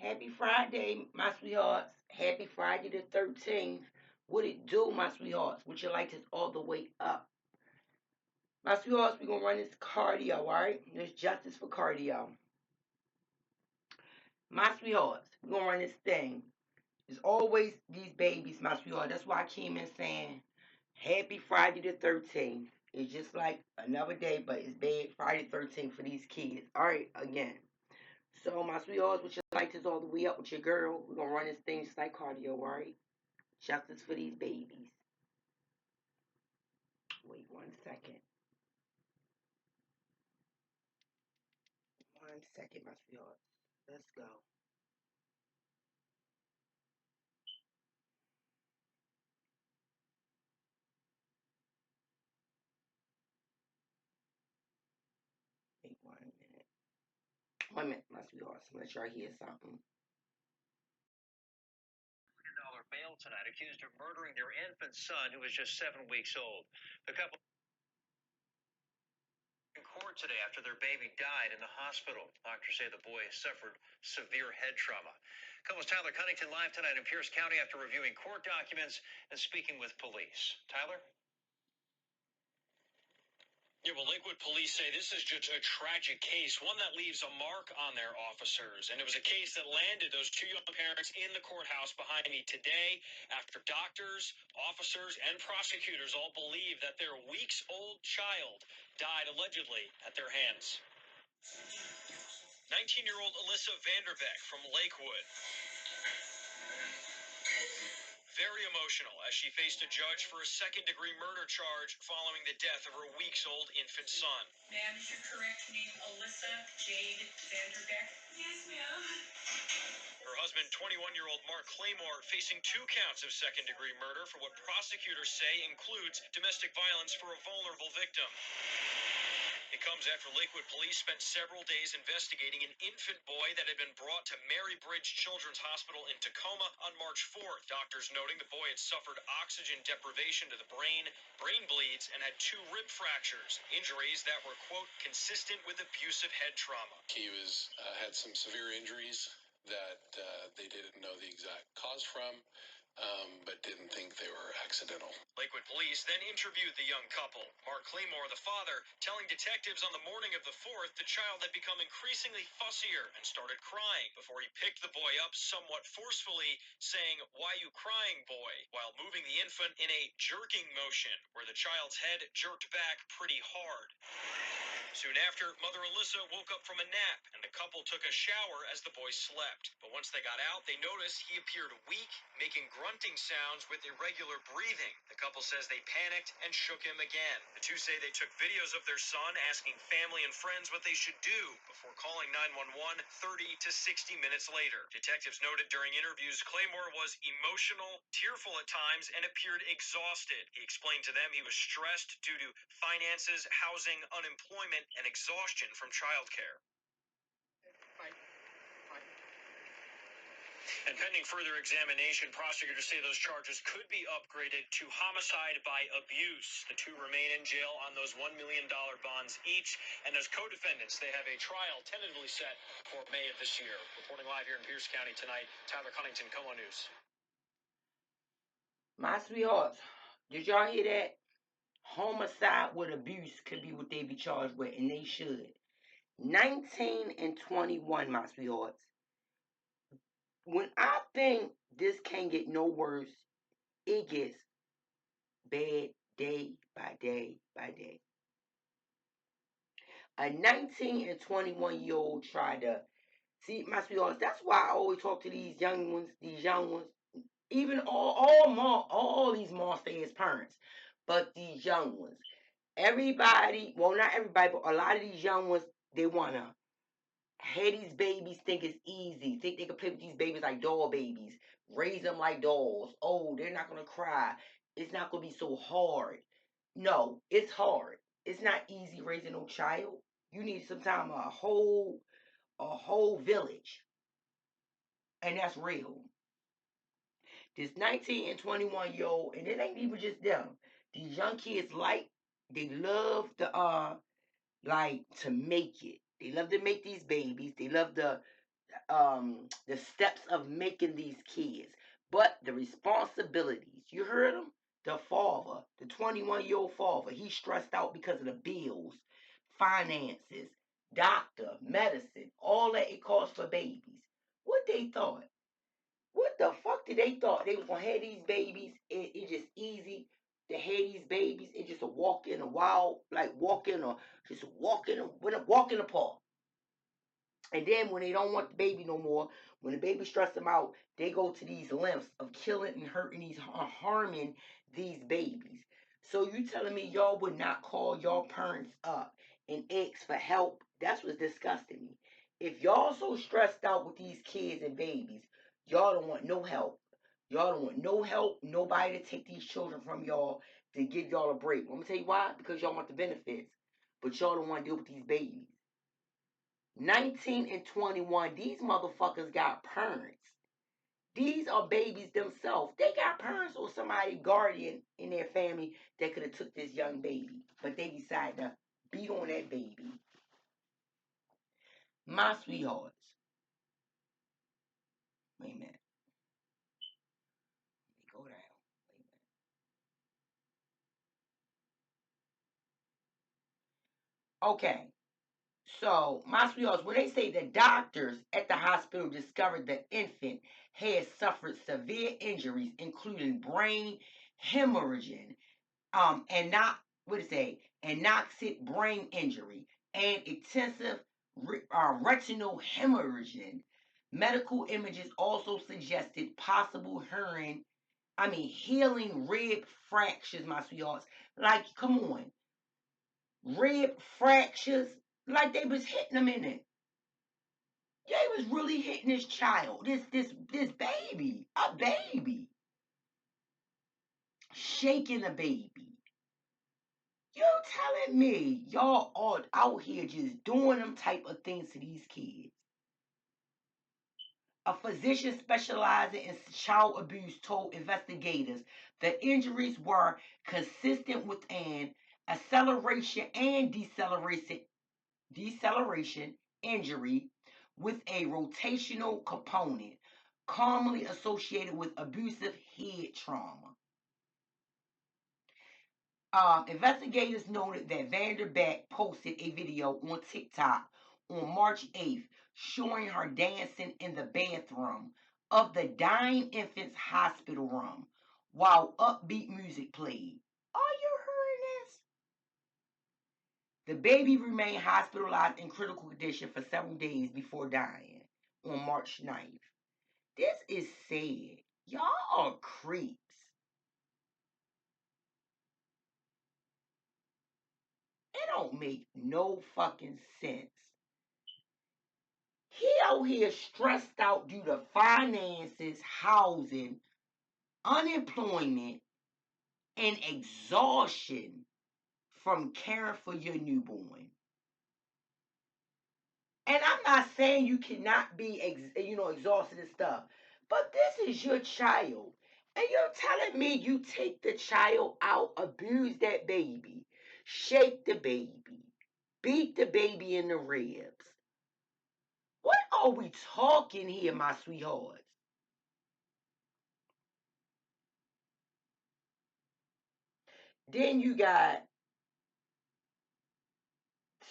Happy Friday, my sweethearts. Happy Friday the 13th. What it do, my sweethearts? Would you like this all the way up? My sweethearts, we're going to run this cardio, all right? There's justice for cardio. My sweethearts, we're going to run this thing. There's always these babies, my sweetheart. That's why I came in saying, Happy Friday the 13th. It's just like another day, but it's bad Friday the 13th for these kids. All right, again. So, my sweethearts, would you like this all the way up with your girl? We're going to run this thing just like cardio, all right? Justice for these babies. Wait 1 second. 1 second, my sweethearts. Let's go. Wait 1 minute. 1 minute, my sweethearts. Let y'all hear something. Dollar bail tonight, accused of murdering their infant son who was just 7 weeks old. The couple in court today after their baby died in the hospital. Doctors say the boy suffered severe head trauma. Couple's Tyler Cunnington live tonight in Pierce County after reviewing court documents and speaking with police. Tyler? Yeah, well, Lakewood police say this is just a tragic case, one that leaves a mark on their officers. And it was a case that landed those two young parents in the courthouse behind me today after doctors, officers, and prosecutors all believe that their weeks-old child died allegedly at their hands. 19-year-old Alyssa Vanderbeck from Lakewood. Very emotional as she faced a judge for a second-degree murder charge following the death of her weeks-old infant son. Ma'am, is your correct name Alyssa Jade Vanderbeck? Yes, ma'am. Her husband, 21-year-old Mark Claymore, facing 2 counts of second-degree murder for what prosecutors say includes domestic violence for a vulnerable victim. It comes after Lakewood police spent several days investigating an infant boy that had been brought to Mary Bridge Children's Hospital in Tacoma on March 4th. Doctors noting the boy had suffered oxygen deprivation to the brain bleeds, and had 2 rib fractures, injuries that were, quote, consistent with abusive head trauma. He had some severe injuries that they didn't know the exact cause from, but didn't think they were accidental. Lakewood police then interviewed the young couple. Mark Claymore, the father, telling detectives on the morning of the 4th the child had become increasingly fussier and started crying before he picked the boy up somewhat forcefully, saying, "Why you crying, boy?" while moving the infant in a jerking motion where the child's head jerked back pretty hard. Soon after, Mother Alyssa woke up from a nap, and the couple took a shower as the boy slept. But once they got out, they noticed he appeared weak, making grunting sounds with irregular breathing. The couple says they panicked and shook him again. The two say they took videos of their son, asking family and friends what they should do before calling 911 30 to 60 minutes later. Detectives noted during interviews Claymore was emotional, tearful at times, and appeared exhausted. He explained to them he was stressed due to finances, housing, unemployment, and exhaustion from childcare. And pending further examination, prosecutors say those charges could be upgraded to homicide by abuse. The two remain in jail on those $1 million bonds each. And as co-defendants, they have a trial tentatively set for May of this year. Reporting live here in Pierce County tonight, Tyler Cunnington, KOMO News. My sweethearts, did y'all hear that? Homicide with abuse could be what they be charged with, and they should. 19 and 21, my sweethearts. When I think this can't get no worse, it gets bad day by day by day. A 19 and 21-year-old tried to see, my sweethearts. That's why I always talk to these young ones, even all these monster ass parents, but these young ones. Everybody, well, not everybody, but a lot of these young ones, they wanna have these babies, think it's easy, think they can play with these babies like doll babies, raise them like dolls. Oh, they're not gonna cry. It's not gonna be so hard. No, it's hard. It's not easy raising no child. You need sometimes a whole village, and that's real. This 19 and 21-year-old, and it ain't even just them. These young kids they love to like to make it. They love to make these babies. They love to the steps of making these kids, but the responsibilities. You heard him? The father, the 21-year-old father, he's stressed out because of the bills, finances, doctor, medicine, all that it costs for babies. What they thought? What the fuck did they thought? They was gonna have these babies? It's just easy to have these babies. It's just a walk in a wild, like walking or just walk in the park. And then when they don't want the baby no more, when the baby stress them out, they go to these lengths of killing and hurting these, harming these babies. So you telling me y'all would not call your parents up and ask for help? That's what's disgusting me. If y'all so stressed out with these kids and babies, y'all don't want no help. Y'all don't want no help, nobody to take these children from y'all to give y'all a break. I'm gonna tell you why? Because y'all want the benefits, but y'all don't want to deal with these babies. 19 and 21, these motherfuckers got parents. These are babies themselves. They got parents or somebody guardian in their family that could have took this young baby, but they decided to beat on that baby. My sweethearts. Wait a minute. Let me go down. Wait a minute. Okay. So, my sweethearts, when they say the doctors at the hospital discovered the infant had suffered severe injuries, including brain hemorrhaging, and not what it say, anoxic brain injury and extensive retinal hemorrhaging. Medical images also suggested possible healing rib fractures, my sweethearts. Like, come on, rib fractures, like they was hitting them in it. They was really hitting this child, this baby, a baby, shaking a baby. You telling me y'all are out here just doing them type of things to these kids? A physician specializing in child abuse told investigators the injuries were consistent with an acceleration and deceleration injury with a rotational component commonly associated with abusive head trauma. Investigators noted that Vanderbeck posted a video on TikTok on March 8th showing her dancing in the bathroom of the dying infant's hospital room while upbeat music played. Are you hearing this? The baby remained hospitalized in critical condition for several days before dying on March 9th. This is sad. Y'all are creeps. It don't make no fucking sense. He out here stressed out due to finances, housing, unemployment, and exhaustion from caring for your newborn. And I'm not saying you cannot be, exhausted and stuff, but this is your child. And you're telling me you take the child out, abuse that baby, shake the baby, beat the baby in the ribs. What are we talking here, my sweethearts? Then you got,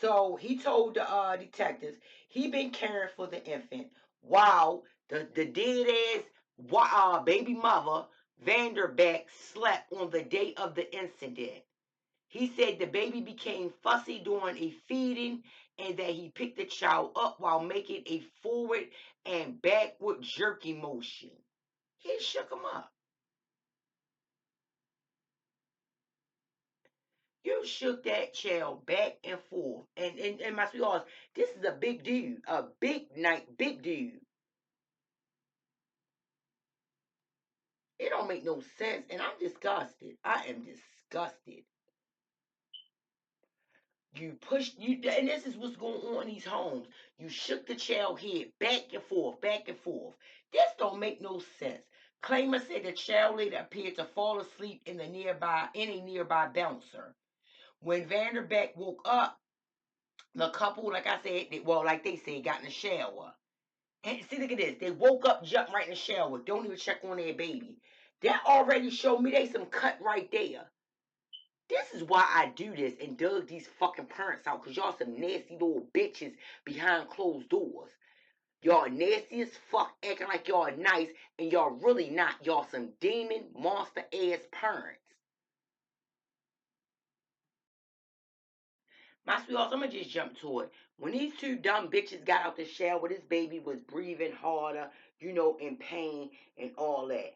so he told the detectives he been caring for the infant while the dead ass baby mother Vanderbeck slept on the day of the incident. He said the baby became fussy during a feeding and that he picked the child up while making a forward and backward jerking motion. He shook him up. You shook that child back and forth. And my sweethearts, this is a big dude. A big dude. It don't make no sense. And I'm disgusted. I am disgusted. And this is what's going on in these homes. You shook the child head back and forth, back and forth. This don't make no sense. Claimant said the child later appeared to fall asleep in a nearby bouncer. When Vanderbeck woke up, the couple, like I said, like they said, got in the shower. And see, look at this. They woke up, jumped right in the shower, don't even check on their baby. That already showed me they some cut right there. This is why I do this and dug these fucking parents out, because y'all some nasty little bitches behind closed doors. Y'all nasty as fuck, acting like y'all nice, and y'all really not. Y'all some demon, monster ass parents. My sweethearts, I'm gonna just jump to it. When these two dumb bitches got out the shower, this baby was breathing harder, in pain and all that.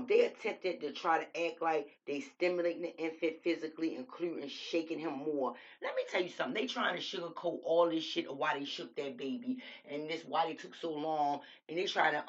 They attempted to try to act like they stimulating the infant physically, including shaking him more. Let me tell you something. They trying to sugarcoat all this shit of why they shook that baby and this why they took so long, and they trying to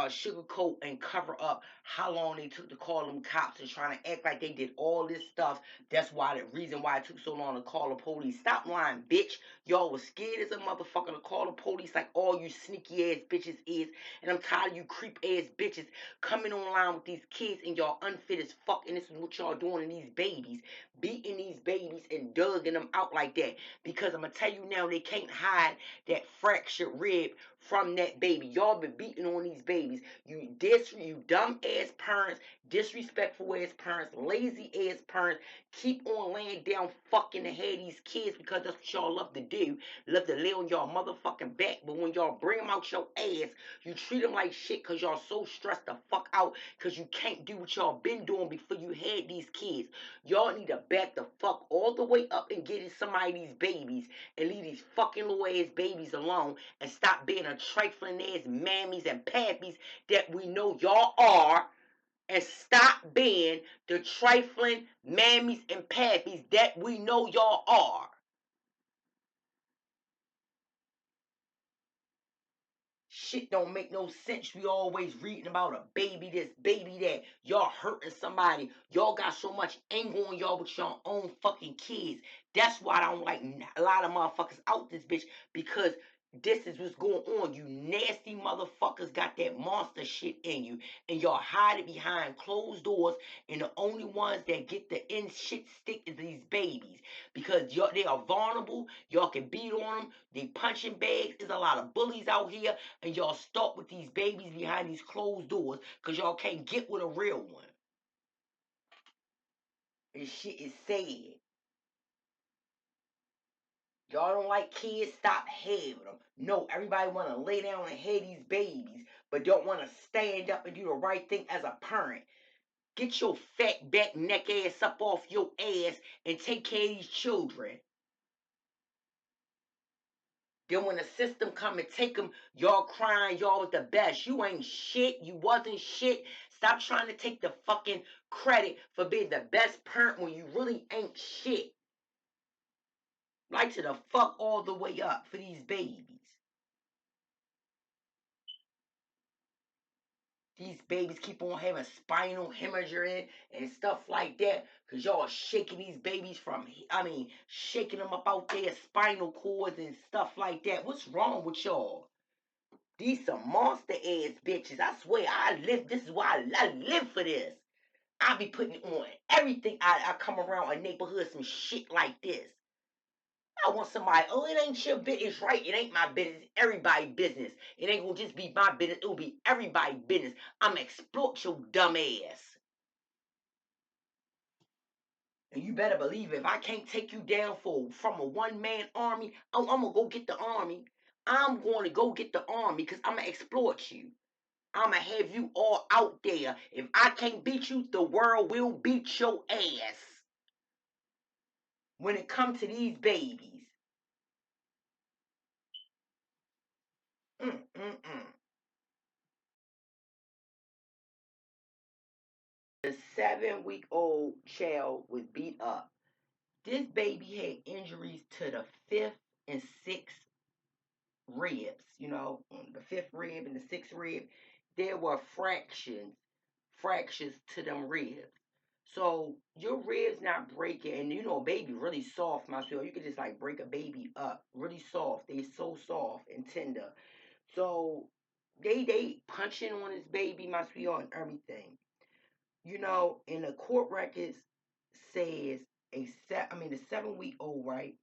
sugarcoat and cover up how long they took to call them cops and trying to act like they did all this stuff. That's why the reason why it took so long to call the police. Stop lying, bitch. Y'all was scared as a motherfucker to call the police like all you sneaky ass bitches is. And I'm tired of you creep ass bitches coming online with these kids and y'all unfit as fuck. And this is what y'all doing to these babies. Beating these babies and dugging them out like that. Because I'm going to tell you now, they can't hide that fractured rib from that baby. Y'all been beating on these babies. You dumb ass parents, disrespectful ass parents, lazy ass parents, keep on laying down fucking to have these kids because that's what y'all love to do. Love to lay on y'all motherfucking back. But when y'all bring them out your ass, you treat them like shit because y'all so stressed the fuck out because you can't do what y'all been doing before you had these kids. Y'all need to back the fuck all the way up and get in somebody of these babies and leave these fucking little ass babies alone and stop being a trifling ass mammies and pappies that we know y'all are, and stop being the trifling mammies and pappies that we know y'all are. Shit don't make no sense. We always reading about a baby this, baby that. Y'all hurting somebody. Y'all got so much anger on y'all with your own fucking kids. That's why I don't like a lot of motherfuckers out this bitch, because this is what's going on. You nasty motherfuckers got that monster shit in you, and y'all hide it behind closed doors, and the only ones that get the end shit stick is these babies, because they are vulnerable. Y'all can beat on them. They punching bags. There's a lot of bullies out here, and y'all stuck with these babies behind these closed doors because y'all can't get with a real one. This shit is sad. Y'all don't like kids, stop having them. No, everybody want to lay down and have these babies, but don't want to stand up and do the right thing as a parent. Get your fat back neck ass up off your ass and take care of these children. Then when the system come and take them, y'all crying, y'all was the best. You ain't shit. You wasn't shit. Stop trying to take the fucking credit for being the best parent when you really ain't shit. Like to the fuck all the way up for these babies. These babies keep on having spinal hemorrhaging and stuff like that because y'all are shaking these babies shaking them up out their spinal cords and stuff like that. What's wrong with y'all? These some monster ass bitches. I swear, I live. This is why I live for this. I be putting on everything. I come around a neighborhood, some shit like this. I want somebody. Oh, it ain't your business, right? It ain't my business. Everybody's business. It ain't gonna just be my business. It'll be everybody's business. I'ma exploit your dumb ass. And you better believe it, if I can't take you down from a one-man army, I'm gonna go get the army. I'm going to go get the army because I'm gonna exploit you. I'ma have you all out there. If I can't beat you, the world will beat your ass. When it comes to these babies. Mm-mm-mm. The 7-week-old child was beat up. This baby had injuries to the fifth and sixth ribs. The fifth rib and the sixth rib. There were fractures to them ribs. So your ribs not breaking, and a baby really soft, myself. You could just like break a baby up, really soft. They so soft and tender. So they punching on this baby, my sweetheart, and everything. And the court records says the 7-week-old, right,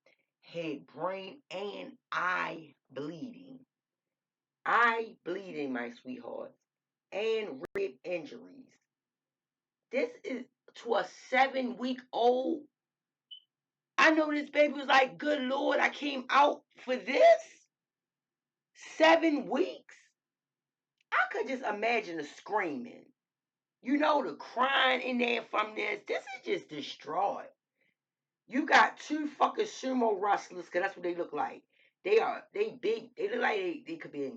had brain and eye bleeding. eye bleeding, my sweethearts, and rib injuries. This is to a 7-week-old. I know this baby was like, good Lord, I came out for this? 7 weeks? I could just imagine the screaming. You know, the crying in there from this. This is just destroyed. You got two fucking sumo wrestlers, because that's what they look like. They big. They look like they could be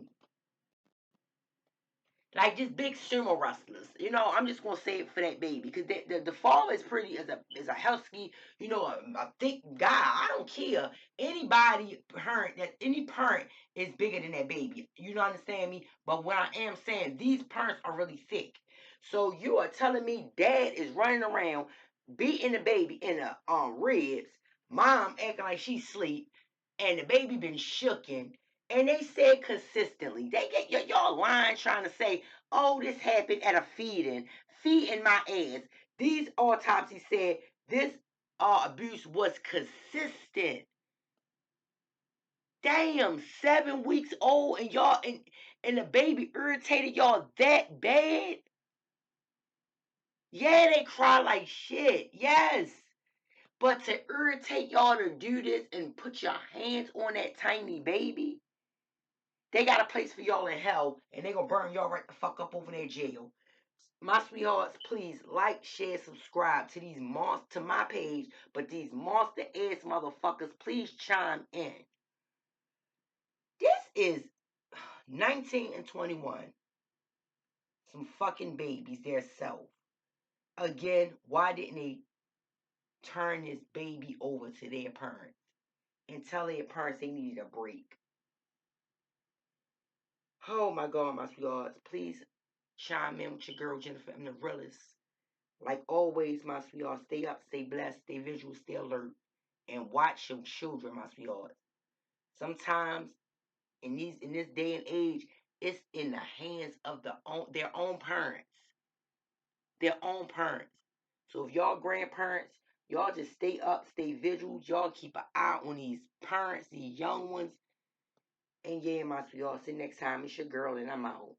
like just big sumo wrestlers. You know, I'm just gonna say it for that baby because the father is pretty is a husky, you know, a thick guy. I don't care anybody parent that any parent is bigger than that baby. You know understand me? But what I am saying, these parents are really thick. So you are telling me dad is running around beating the baby in the ribs, mom acting like she's asleep, and the baby been shooken, and they said consistently, they get y'all lying trying to say, oh, this happened at a feeding my ass. These autopsies said this abuse was consistent. Damn, 7 weeks old and y'all and the baby irritated y'all that bad? Yeah, they cry like shit. Yes. But to irritate y'all to do this and put your hands on that tiny baby, they got a place for y'all in hell, and they gonna burn y'all right the fuck up over there jail. My sweethearts, please like, share, subscribe to these to my page, but these monster ass motherfuckers, please chime in. This is 19 and 21. Some fucking babies, their self. Again, why didn't they turn this baby over to their parents and tell their parents they needed a break? Oh my God, my sweethearts, please chime in with your girl Jennifer. I'm the realest. Like always, my sweethearts, stay up, stay blessed, stay visual, stay alert, and watch your children, my sweethearts. Sometimes in this day and age, it's in the hands of their own parents. Their own parents. So if y'all grandparents, y'all just stay up, stay vigilant, y'all keep an eye on these parents, these young ones. And yeah, my sweethearts, see next time, it's your girl and I'm out.